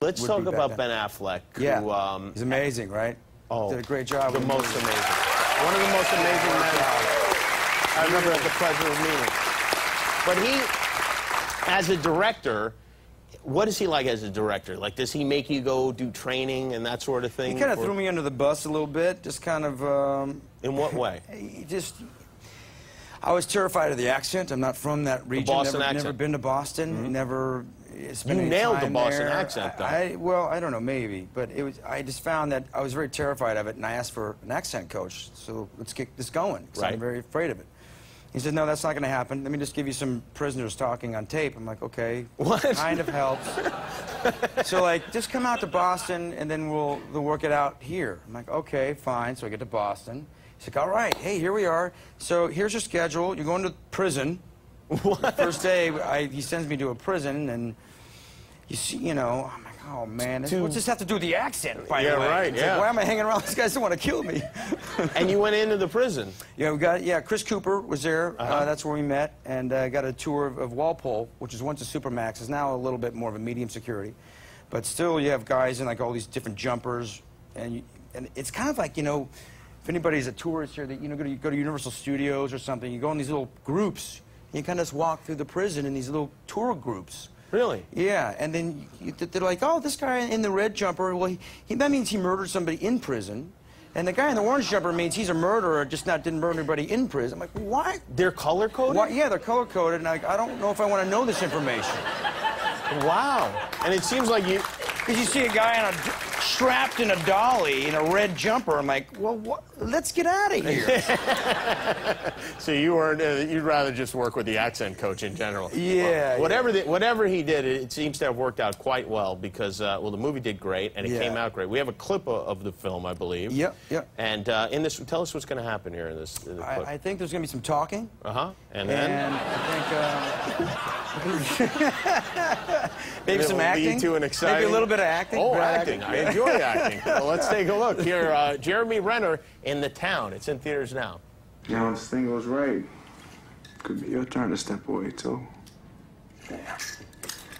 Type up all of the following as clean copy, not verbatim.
Let's talk about Ben Affleck. Yeah, who, he's amazing, right? Oh, did a great job. The most amazing. One of the most amazing men I remember had the pleasure of meeting. But he, as a director, what is he like as a director? Like, does he make you go do training and that sort of thing? He kind of threw me under the bus a little bit, just kind of... In what way? I was terrified of the accent. I'm not from that region. The Boston accent. Never been to Boston. Never spent any nailed time the Boston there. accent, though. Well, I don't know, maybe. But I just found that I was very terrified of it, and I asked for an accent coach. So let's get this going, because I'm very afraid of it. He said, no, that's not going to happen. Let me just give you some prisoners talking on tape. I'm like, okay. What? Kind of helps. So, like, just come out to Boston, and then we'll work it out here. I'm like, okay, fine. So I get to Boston. He's like, all right, hey, here we are. So here's your schedule. You're going to prison. What? First day, he sends me to a prison, and you see, I'm like, oh, man. What's this have to do with the accent, by the way? Right, Like, why am I hanging around? These guys don't want to kill me. And you went into the prison. Yeah, Chris Cooper was there. That's where we met, and got a tour of Walpole, which is once a Supermax. Is now a little bit more of a medium security. But still, you have guys in, like, all these different jumpers, and it's kind of like, if anybody's a tourist here, that go to Universal Studios or something, you go in these little groups, and you kind of just walk through the prison in these little tour groups. Really? Yeah, and then they're like, oh, this guy in the red jumper, well, that means he murdered somebody in prison, and the guy in the orange jumper means he's a murderer, just didn't murder anybody in prison. I'm like, what? They're color-coded? Yeah, they're color-coded, and I don't know if I want to know this information. Wow. And it seems like you... Because you see a guy strapped in a dolly in a red jumper. I'm like, well, let's get out of here. So you'd rather just work with the accent coach in general. Yeah. Well, whatever he did, it seems to have worked out quite well because, well, the movie did great and it came out great. We have a clip of the film, I believe. Yep. And in this, tell us what's going to happen here in this clip. I think there's going to be some talking. And then? And I think maybe some acting. Lead to an exciting... Maybe a little bit of acting. Oh, acting. I enjoy acting. Well, let's take a look here. Jeremy Renner in The Town. It's in theaters now. Now, this thing goes right. Could be your turn to step away, too. Yeah,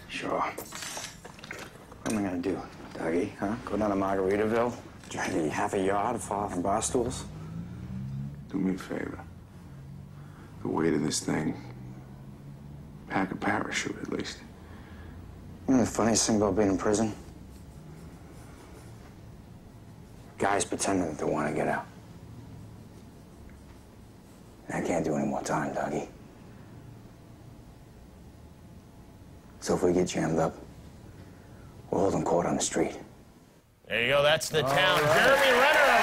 sure. What am I going to do, Dougie, huh? Go down to Margaritaville? Drag half a yard, fall from bar stools? Do me a favor. The weight of this thing. Pack a parachute, at least. You know the funniest thing about being in prison? Guys pretending that they want to get out. I can't do any more time, Dougie. So if we get jammed up, we'll hold them court on the street. There you go. That's The Town. Jeremy Renner.